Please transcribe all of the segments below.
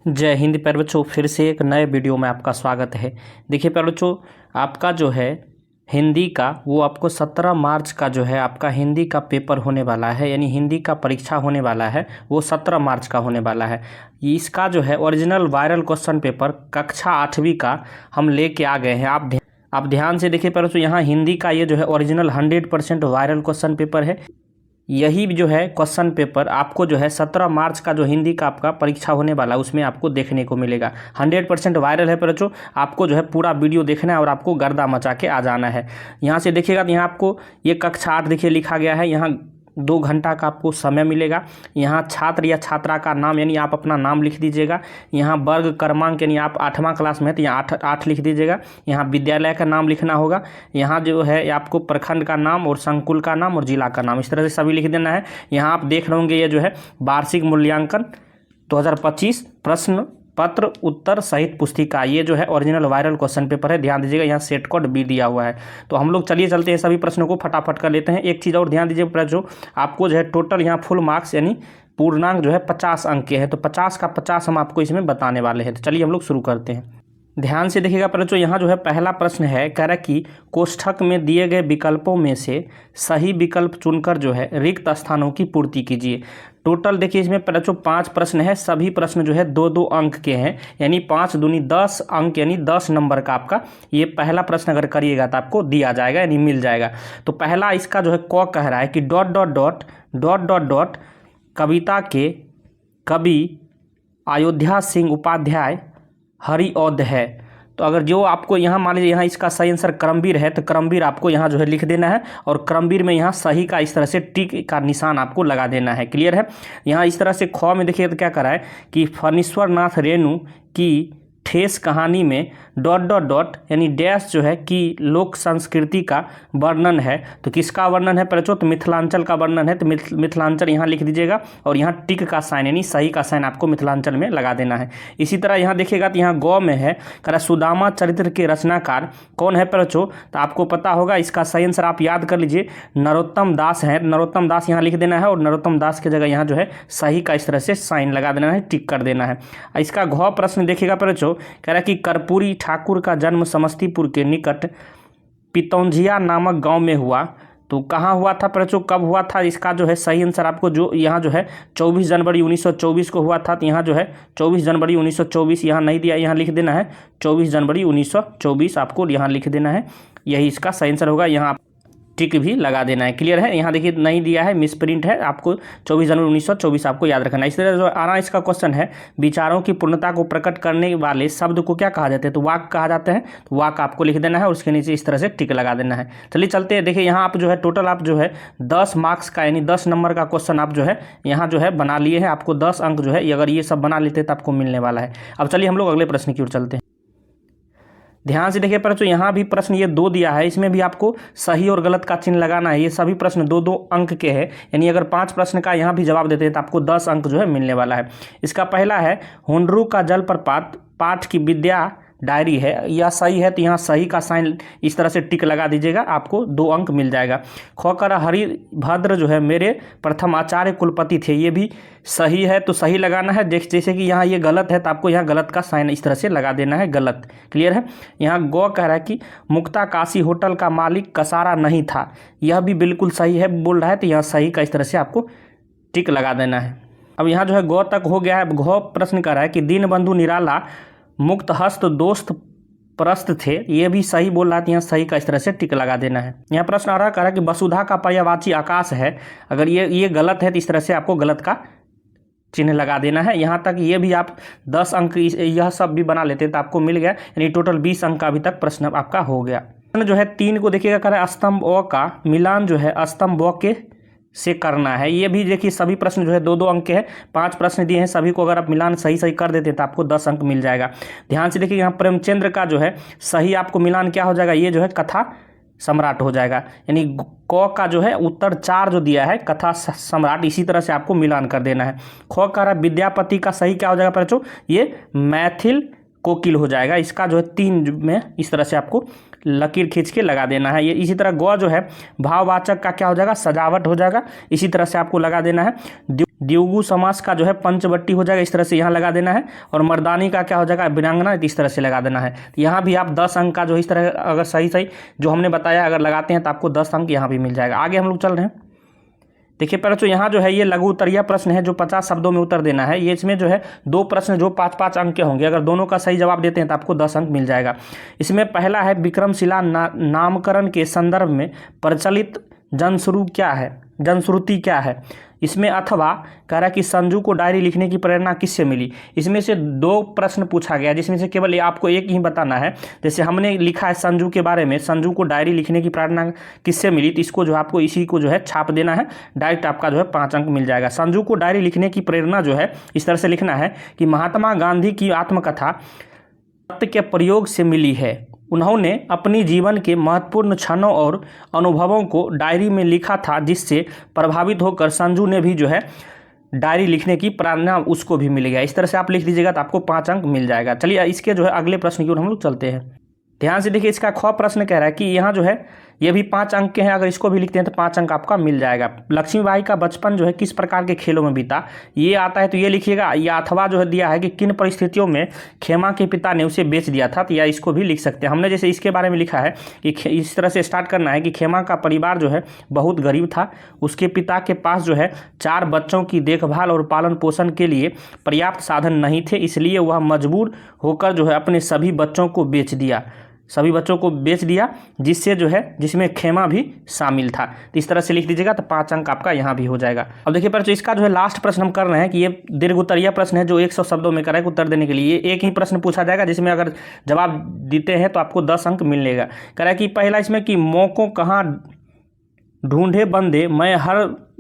जय हिंद प्यारे बच्चों, फिर से एक नए वीडियो में आपका स्वागत है। देखिए प्यारे बच्चों, आपका जो है हिंदी का वो आपको 17 मार्च का जो है आपका हिंदी का पेपर होने वाला है, यानी हिंदी का परीक्षा होने वाला है, वो 17 मार्च का होने वाला है। इसका जो है ओरिजिनल वायरल क्वेश्चन पेपर कक्षा 8वीं का हम लेके आ गए हैं। आप ध्यान से देखिए प्यारे बच्चों, यहाँ हिंदी का ये जो है ओरिजिनल 100% वायरल क्वेश्चन पेपर है। यही जो है क्वेश्चन पेपर आपको जो है 17 मार्च का जो हिंदी का आपका परीक्षा होने वाला है उसमें आपको देखने को मिलेगा। 100% वायरल है पर बच्चों, आपको जो है पूरा वीडियो देखना है और आपको गर्दा मचा के आ जाना है। यहाँ से देखिएगा तो यहाँ आपको ये कक्षा 8 देखिए लिखा गया है। यहाँ 2 घंटा का आपको समय मिलेगा। यहाँ छात्र या छात्रा का नाम यानी आप अपना नाम लिख दीजिएगा। यहाँ वर्ग क्रमांक यानी आप 8वां क्लास में है तो यहाँ 8 लिख दीजिएगा। यहाँ विद्यालय का नाम लिखना होगा। यहाँ जो है आपको प्रखंड का नाम और संकुल का नाम और जिला का नाम, इस तरह से सभी लिख देना है। यहाँ आप देख रहे होंगे ये जो है वार्षिक मूल्यांकन 2025 प्रश्न पत्र उत्तर सहित पुस्तिका, ये जो है ओरिजिनल वायरल क्वेश्चन पेपर है। ध्यान दीजिएगा, यहाँ सेट कोड भी दिया हुआ है। तो हम लोग चलिए चलते हैं, सभी प्रश्नों को फटाफट कर लेते हैं। एक चीज़ और ध्यान दीजिए जो आपको जो है टोटल यहाँ फुल मार्क्स यानी पूर्णांक जो है 50 अंक के हैं, तो 50 का 50 हम आपको इसमें बताने वाले हैं। तो चलिए हम लोग शुरू करते हैं। ध्यान से देखिएगा बच्चों, यहाँ जो है पहला प्रश्न है, कह रहा है कि कोष्ठक में दिए गए विकल्पों में से सही विकल्प चुनकर जो है रिक्त स्थानों की पूर्ति कीजिए। टोटल देखिए इसमें बच्चों 5 प्रश्न है। सभी प्रश्न जो है 2-2 अंक के हैं, यानी 5 दूनी 10 अंक यानी 10 नंबर का आपका ये पहला प्रश्न अगर करिएगा तो आपको दिया जाएगा यानी मिल जाएगा। तो पहला इसका जो है क कह रहा है कि ... कविता के कवि अयोध्या सिंह उपाध्याय हरिऔध है। तो अगर जो आपको यहाँ मान लीजिए यहाँ इसका सही आंसर करमवीर है तो करमवीर आपको यहाँ जो है लिख देना है और करमवीर में यहाँ सही का इस तरह से टिक का निशान आपको लगा देना है। क्लियर है। यहाँ इस तरह से ख में देखिए तो क्या करा है कि फणीश्वर नाथ रेणु की ठेस कहानी में ... यानी डैश जो है कि लोक संस्कृति का वर्णन है। तो किसका वर्णन है बच्चों? तो मिथिलांचल का वर्णन है। तो मिथिलांचल यहाँ लिख दीजिएगा और यहाँ टिक का साइन यानी सही का साइन आपको मिथिलांचल में लगा देना है। इसी तरह यहाँ देखिएगा तो यहाँ गौ में है, कह रहा सुदामा चरित्र के रचनाकार कौन है बच्चों? तो आपको पता होगा, इसका सही आंसर आप याद कर लीजिए, नरोत्तम दास है। नरोत्तम दास यहाँ लिख देना है और नरोत्तम दास की जगह यहाँ जो है सही का इस तरह से साइन लगा देना है, टिक कर देना है। इसका घ प्रश्न देखिएगा बच्चों, कह रहा है कि कर्पूरी ठाकुर का जन्म समस्तीपुर के निकट पितौंझिया नामक गांव में हुआ। तो कहाँ हुआ था बच्चों, कब हुआ था? इसका जो है सही आंसर आपको जो यहाँ जो है 24 जनवरी 1924 को हुआ था। तो यहाँ जो है 24 जनवरी 1924 यहाँ नहीं दिया, यहाँ लिख देना है 24 जनवरी 1924 आपको यहाँ लिख देना है। यही इसका सही आंसर होगा, यहाँ टिक भी लगा देना है। क्लियर है। यहाँ देखिए नहीं दिया है, मिस प्रिंट है, आपको 24 जनवरी 1924 आपको याद रखना है। इस तरह जो आना इसका क्वेश्चन है, विचारों की पूर्णता को प्रकट करने वाले शब्द को क्या कहा जाता है? तो वाक कहा जाता है। तो वाक आपको लिख देना है और उसके नीचे इस तरह से टिक लगा देना है। चलिए चलते हैं। देखिए यहाँ आप जो है टोटल आप जो है 10 मार्क्स का यानी 10 नंबर का क्वेश्चन आप जो है यहाँ जो है बना लिए हैं। आपको 10 अंक जो है अगर ये सब बना लेते तो आपको मिलने वाला है। अब चलिए हम लोग अगले प्रश्न की ओर चलते हैं। ध्यान से देखिए बच्चों, यहाँ भी प्रश्न ये 2 दिया है, इसमें भी आपको सही और गलत का चिन्ह लगाना है। ये सभी प्रश्न 2-2 अंक के हैं, यानी अगर 5 प्रश्न का यहाँ भी जवाब देते हैं तो आपको 10 अंक जो है मिलने वाला है। इसका पहला है हुंडरू का जलप्रपात पाठ की विद्या डायरी है, यह सही है। तो यहाँ सही का साइन इस तरह से टिक लगा दीजिएगा, आपको 2 अंक मिल जाएगा। खोकर हरिभद्र जो है मेरे प्रथम आचार्य कुलपति थे, ये भी सही है तो सही लगाना है। जैसे कि यहाँ ये गलत है तो आपको यहाँ गलत का साइन इस तरह से लगा देना है, गलत। क्लियर है। यहाँ गौ कह रहा है कि मुक्ता काशी होटल का मालिक कसारा नहीं था, यह भी बिल्कुल सही है बोल रहा है। तो यहाँ सही का इस तरह से आपको टिक लगा देना है। अब यहाँ जो है गौ तक हो गया है। घ प्रश्न कर रहा है कि दीनबंधु निराला मुक्त हस्त दोस्त प्रस्त थे, ये भी सही बोल रहा है। यहाँ सही का इस तरह से टिक लगा देना है। यहाँ प्रश्न आ रहा है कि वसुधा का पर्यायवाची आकाश है, अगर ये गलत है तो इस तरह से आपको गलत का चिन्ह लगा देना है। यहाँ तक ये भी आप 10 अंक यह सब भी बना लेते तो आपको मिल गया, यानी टोटल 20 अंक का अभी तक प्रश्न आपका हो गया। प्रश्न जो है 3 को देखिएगा, कह रहा है स्तंभ अ का मिलान जो है स्तंभ ब के से करना है। ये भी देखिए सभी प्रश्न जो है 2-2 अंक के हैं। 5 प्रश्न दिए हैं, सभी को अगर आप मिलान सही कर देते हैं तो आपको 10 अंक मिल जाएगा। ध्यान से देखिए यहाँ प्रेमचंद्र का जो है सही आपको मिलान क्या हो जाएगा, ये जो है कथा सम्राट हो जाएगा। यानी क का जो है उत्तर 4 जो दिया है कथा सम्राट, इसी तरह से आपको मिलान कर देना है। ख का विद्यापति का सही क्या हो जाएगा बच्चों, ये मैथिल कोकिल हो जाएगा। इसका जो है 3 में इस तरह से आपको लकीर खींच के लगा देना है। ये इसी तरह ग जो है भाववाचक का क्या हो जाएगा, सजावट हो जाएगा। इसी तरह से आपको लगा देना है। द्विगु समास का जो है पंचवटी हो जाएगा, इस तरह से यहाँ लगा देना है। और मर्दानी का क्या हो जाएगा, वीरांगना, इस तरह से लगा देना है। तो यहाँ भी आप 10 अंक का जो इस तरह अगर सही सही जो हमने बताया अगर लगाते हैं तो आपको 10 अंक यहाँ भी मिल जाएगा। आगे हम लोग चल रहे हैं। देखिए पहले तो यहाँ जो है ये लघु उत्तरीय प्रश्न है जो 50 शब्दों में उत्तर देना है। ये इसमें जो है 2 प्रश्न जो 5-5 अंक के होंगे, अगर दोनों का सही जवाब देते हैं तो आपको 10 अंक मिल जाएगा। इसमें पहला है विक्रमशिला नामकरण के संदर्भ में प्रचलित जनश्रुति क्या है। इसमें अथवा कह रहा है कि संजू को डायरी लिखने की प्रेरणा किससे मिली। इसमें से 2 प्रश्न पूछा गया जिसमें से केवल आपको एक ही बताना है। जैसे हमने लिखा है संजू के बारे में, संजू को डायरी लिखने की प्रेरणा किससे मिली, तो इसको जो आपको इसी को जो है छाप देना है, डायरेक्ट आपका जो है 5 अंक मिल जाएगा। संजू को डायरी लिखने की प्रेरणा जो है इस तरह से लिखना है कि महात्मा गांधी की आत्मकथा सत्य के प्रयोग से मिली है। उन्होंने अपनी जीवन के महत्वपूर्ण क्षणों और अनुभवों को डायरी में लिखा था, जिससे प्रभावित होकर संजू ने भी जो है डायरी लिखने की प्रेरणा उसको भी मिल गया। इस तरह से आप लिख दीजिएगा तो आपको 5 अंक मिल जाएगा। चलिए इसके जो है अगले प्रश्न की ओर हम लोग चलते हैं। ध्यान से देखिए, इसका ख प्रश्न कह रहा है कि यहाँ जो है ये भी 5 अंक के हैं, अगर इसको भी लिखते हैं तो 5 अंक आपका मिल जाएगा। लक्ष्मीबाई का बचपन जो है किस प्रकार के खेलों में बीता, ये आता है तो ये लिखिएगा। या अथवा जो है दिया है कि किन परिस्थितियों में खेमा के पिता ने उसे बेच दिया था, तो या इसको भी लिख सकते हैं। हमने जैसे इसके बारे में लिखा है कि इस तरह से स्टार्ट करना है कि खेमा का परिवार जो है बहुत गरीब था। उसके पिता के पास जो है 4 बच्चों की देखभाल और पालन पोषण के लिए पर्याप्त साधन नहीं थे, इसलिए वह मजबूर होकर जो है अपने सभी बच्चों को बेच दिया, जिसमें खेमा भी शामिल था। तो इस तरह से लिख दीजिएगा तो 5 अंक आपका यहाँ भी हो जाएगा। अब देखिए पर जो इसका जो है लास्ट प्रश्न हम कर रहे हैं कि ये दीर्घ उत्तरीय प्रश्न है जो 100 शब्दों में करेक्ट उत्तर देने के लिए एक ही प्रश्न पूछा जाएगा, जिसमें अगर जवाब देते हैं तो आपको 10 अंक मिलेगा। कह रहा है कि पहला इसमें कि मौकों कहाँ ढूंढे बंदे,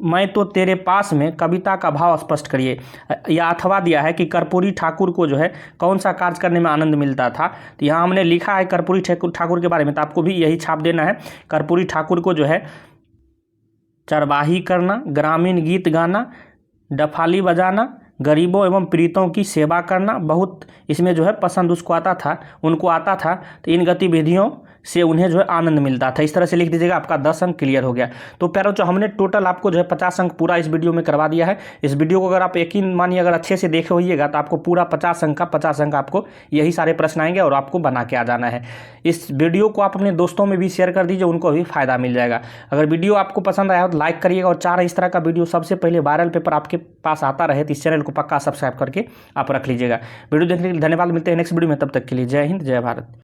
मैं तो तेरे पास में, कविता का भाव स्पष्ट करिए। या अथवा दिया है कि कर्पूरी ठाकुर को जो है कौन सा कार्य करने में आनंद मिलता था, तो यहाँ हमने लिखा है कर्पूरी ठाकुर के बारे में, तो आपको भी यही छाप देना है। कर्पूरी ठाकुर को जो है चरवाही करना, ग्रामीण गीत गाना, डफाली बजाना, गरीबों एवं पीड़ितों की सेवा करना बहुत इसमें जो है पसंद उसको आता था, तो इन गतिविधियों से उन्हें जो है आनंद मिलता था। इस तरह से लिख दीजिएगा, आपका 10 अंक क्लियर हो गया। तो प्यारो जो हमने टोटल आपको जो है 50 अंक पूरा इस वीडियो में करवा दिया है। इस वीडियो को अगर आप यकीन मानिए अगर अच्छे से देखे होइएगा तो आपको पूरा 50 अंक आपको यही सारे प्रश्न आएंगे और आपको बना के आ जाना है। इस वीडियो को आप अपने दोस्तों में भी शेयर कर दीजिए, उनको भी फायदा मिल जाएगा। अगर वीडियो आपको पसंद आया हो तो लाइक करिएगा, और 4 इस तरह का वीडियो सबसे पहले वायरल पेपर आपके पास आता रहे तो इस चैनल को पक्का सब्सक्राइब करके आप रख लीजिएगा। वीडियो देखने के लिए धन्यवाद। मिलते हैं नेक्स्ट वीडियो में, तब तक के लिए जय हिंद, जय भारत।